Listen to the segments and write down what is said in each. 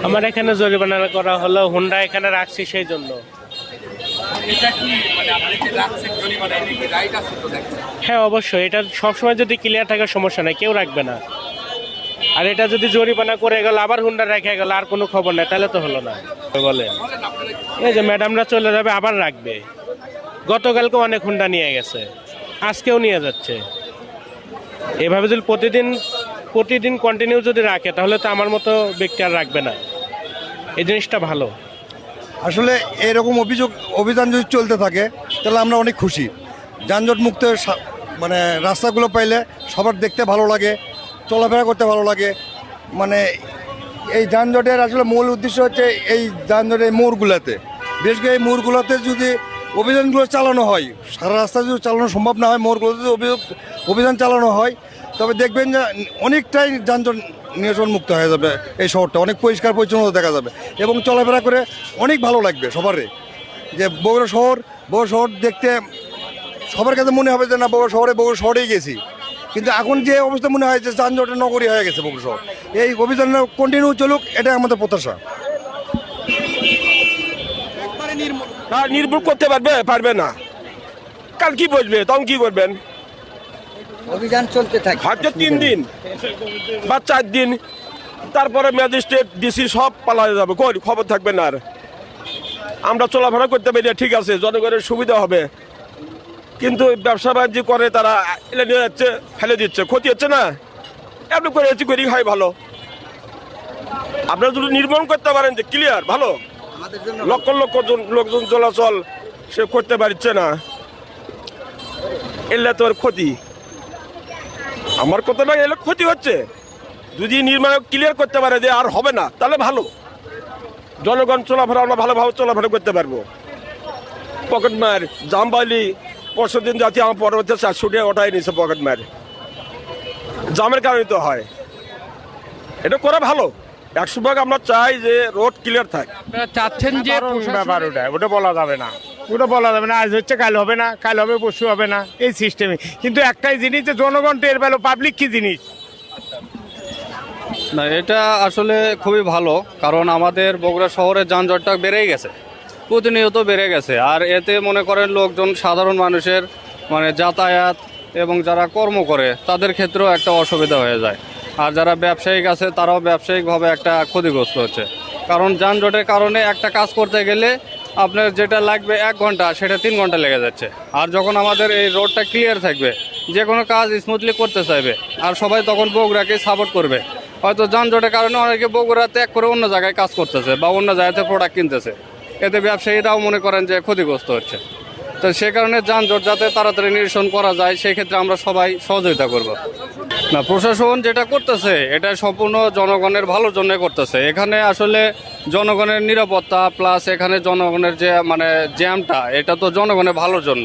আমার এখানে জরিমানা করা হলো, হুন্ডা এখানে রাখছি সেই জন্য। হ্যাঁ অবশ্যই, এটা সবসময় যদি ক্লিয়ার থাকে সমস্যা নেই, কেউ রাখবে না। আর এটা যদি জরিমানা করে গেল আবার হুন্ডা রেখে গেল আর কোনো খবর নেই, তাহলে তো হলো না। বলে এই যে ম্যাডামরা চলে যাবে আবার রাখবে। গতকালকে অনেক হুন্ডা নিয়ে গেছে, আজকেও নিয়ে যাচ্ছে। এভাবে যদি প্রতিদিন কন্টিনিউ যদি রাখে তাহলে তো আমার মতো ব্যক্তি আর রাখবে না। এই জিনিসটা ভালো। আসলে এরকম অভিযান যদি চলতে থাকে তাহলে আমরা অনেক খুশি। যানজট মুক্ত মানে রাস্তাগুলো পাইলে সবার দেখতে ভালো লাগে, চলাফেরা করতে ভালো লাগে। মানে এই যানজটের আসলে মূল উদ্দেশ্য হচ্ছে এই যানজটের মোড়গুলোতে, বিশেষ করে এই মোড়গুলোতে যদি অভিযানগুলো চালানো হয়, সারা রাস্তা যদি চালানো সম্ভব না হয়, মোড়গুলোতে যদি অভিযান চালানো হয় তবে দেখবেন যে অনেকটাই যানজট নিয়ন্ত্রণ মুক্ত হয়ে যাবে। এই শহরটা অনেক পরিষ্কার পরিচ্ছন্নতা দেখা যাবে এবং চলাফেরা করে অনেক ভালো লাগবে সবারই। যে বগুড়া শহর দেখতে সবার কাছে মনে হবে যে না বগুড়া শহরেই গেছি, কিন্তু এখন যে অবস্থা মনে হয় যে যানজটের নগরী হয়ে গেছে বগুড়া শহর। এই অভিযান কন্টিনিউ চলুক, এটাই আমাদের প্রত্যাশা। নির্মূল করতে পারবে না, কাল কি বসবে তখন কি করবেন? অভিযান চলতে থাকে হয়তো 3 দিন বা 4 দিন, তারপরে ম্যাজিস্ট্রেট ডিসি সব পালাতে যাবে, কই খবর থাকবে না। আর আমরা চলাফেরা করতে পারি ঠিক আছে, জনগণের সুবিধা হবে, কিন্তু ব্যবসা বাণিজ্য করে তারা এলে নিয়ে যাচ্ছে, ফেলে দিচ্ছে, ক্ষতি হচ্ছে না? এমনি করে করি হয় ভালো। আপনারা যদি নির্মাণ করতে পারেন যে ক্লিয়ার ভালো, লক্ষ লোকজন চলাচল সে করতে পারছে না, এলে তো ক্ষতি। আমার কথা না, এলে ক্ষতি হচ্ছে। যদি নির্মাণ ক্লিয়ার করতে পারে যে আর হবে না, তাহলে ভালো, জনগণ চলাফেরা আমরা ভালোভাবে চলাফেরা করতে পারবো। পকেট মার জামবালি পরশুদিন যাচ্ছি, আমার পরবর্তী 400 টাকা ওটাই নিচ্ছে পকেট মার, জামের কারণে তো হয়। এটা করা ভালো। 100 আমরা চাই যে রোড ক্লিয়ার থাকে। চাচ্ছেন যে ব্যাপার ওটা বলা যাবে না, আজ হচ্ছে কাল হবে না, কাল হবে পরশু হবে না, এই সিস্টেমে। কিন্তু একটাই জিনিস যে জনগণ টের পেল পাবলিক কি জিনিস। না, এটা আসলে খুবই ভালো, কারণ আমাদের বগুড়া শহরের যানজটটা বেড়েই গেছে, প্রতিনিয়ত বেড়ে গেছে। আর এতে মনে করেন লোকজন, সাধারণ মানুষের মানে যাতায়াত এবং যারা কর্ম করে তাদের ক্ষেত্রেও একটা অসুবিধা হয়ে যায়। আর যারা ব্যবসায়িক আছে তারাও ব্যবসায়িকভাবে একটা ক্ষতিগ্রস্ত হচ্ছে, কারণ যানজটের কারণে একটা কাজ করতে গেলে আপনার যেটা লাগবে 1 ঘন্টা সেটা 3 ঘন্টা লেগে যাচ্ছে। আর যখন আমাদের এই রোডটা ক্লিয়ার থাকবে, যে কোনো কাজ স্মুথলি করতে চাইবে, আর সবাই তখন বগুড়াকে সাপোর্ট করবে। হয়তো যানজটের কারণে অনেকে বগুড়া ত্যাগ করে অন্য জায়গায় কাজ করতেছে বা অন্য জায়গাতে প্রোডাক্ট কিনতেছে, এতে ব্যবসায়ীরাও মনে করেন যে ক্ষতিগ্রস্ত হচ্ছে। তো সে কারণে যানজট যাতে তাড়াতাড়ি নিরসন করা যায় সেই ক্ষেত্রে আমরা সবাই সহযোগিতা করব। না, প্রশাসন যেটা করতেছে এটা সম্পূর্ণ জনগণের ভালোর জন্য করতেছে। এখানে আসলে জনগণের নিরাপত্তা প্লাস এখানে জনগণের যে মানে জ্যামটা, এটা তো জনগণের ভালোর জন্য।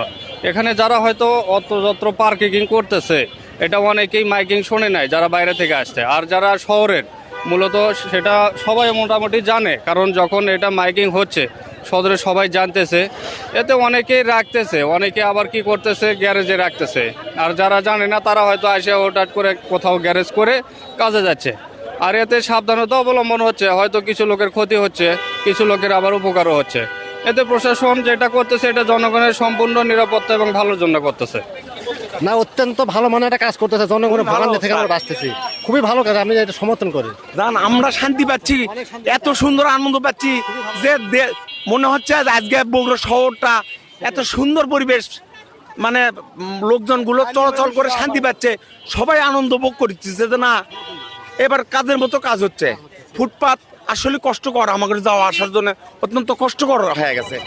এখানে যারা হয়তো অত্রযত্র পার্কিং করতেছে, এটা অনেকেই মাইকিং শোনে নাই যারা বাইরে থেকে আসছে। আর যারা শহরের মূলত সেটা সবাই মোটামুটি জানে, কারণ যখন এটা মাইকিং হচ্ছে সদরে সবাই জানতেছে, এতে অনেকেই রাখতেছে, অনেকে আবার কি করতেছে গ্যারেজে রাখতেছে। আর যারা জানে না তারা হয়তো আসে হঠাৎ করে কোথাও গ্যারেজ করে কাজে যাচ্ছে। আর এতে সাবধানতা অবলম্বন হচ্ছে, হয়তো কিছু লোকের ক্ষতি হচ্ছে, কিছু লোকের আবার উপকারও হচ্ছে। এতে প্রশাসন যেটা করতেছে এটা জনগণের সম্পূর্ণ নিরাপত্তা এবং ভালোর জন্য করতেছে। না, অত্যন্ত ভালো মানে একটা কাজ করতেছে, জনগণের ভালো থেকে আমরা বাঁচতেছি, খুবই ভালো কাজ, আমি এটা সমর্থন করি। আমরা শান্তি পাচ্ছি, এত সুন্দর আনন্দ পাচ্ছি যে মনে হচ্ছে আজকে বগুড়া শহরটা এত সুন্দর পরিবেশ, মানে লোকজনগুলো চলাচল করে শান্তি পাচ্ছে, সবাই আনন্দ ভোগ করছে যে না এবার কাজের মতো কাজ হচ্ছে। ফুটপাত আসলে কষ্টকর, আমাদের যাওয়া আসার জন্য অত্যন্ত কষ্টকর হয়ে গেছে।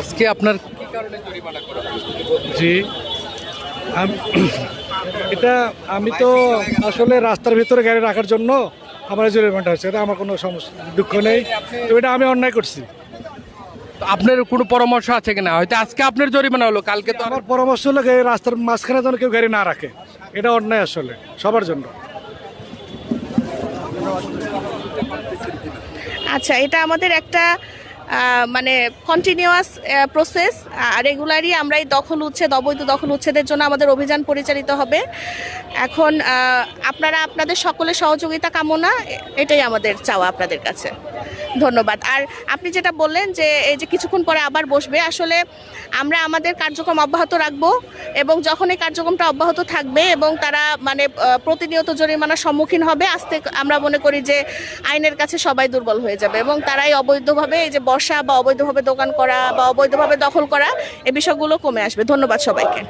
আজকে আপনার জি এটা আমি তো আসলে রাস্তার ভিতরে গাড়ি রাখার জন্য আমার জরিমানাটা হচ্ছে, এটা আমার কোনো সমস্যা দুঃখ নেই, তো এটা আমি অন্যায় করছি। তো আপনার কোনো পরামর্শ আছে কিনা? হয়তো আজকে আপনার জরিমানা হলো, কালকে তো আমার পরামর্শ হলো এই রাস্তার মাঝখানে যেন কেউ গাড়ি না রাখে, এটা অন্যায় আসলে সবার জন্য। আচ্ছা, এটা আমাদের একটা মানে কন্টিনিউয়াস প্রসেস, রেগুলারই আমরা এই দখল উচ্ছেদ, অবৈধ দখল উচ্ছেদের জন্য আমাদের অভিযান পরিচালিত হবে। এখন আপনারা আপনাদের সকলের সহযোগিতা কামনা, এটাই আমাদের চাওয়া আপনাদের কাছে। ধন্যবাদ। আর আপনি যেটা বললেন যে এই যে কিছুক্ষণ পরে আবার বসবে, আসলে আমরা আমাদের কার্যক্রম অব্যাহত রাখব এবং যখন এই কার্যক্রমটা অব্যাহত থাকবে এবং তারা মানে প্রতিনিয়ত জরিমানার সম্মুখীন হবে, আস্তে আমরা মনে করি যে আইনের কাছে সবাই দুর্বল হয়ে যাবে এবং তারাই অবৈধভাবে এই যে বসা বা অবৈধভাবে দোকান করা বা অবৈধভাবে দখল করা, এই বিষয়গুলো কমে আসবে। ধন্যবাদ সবাইকে।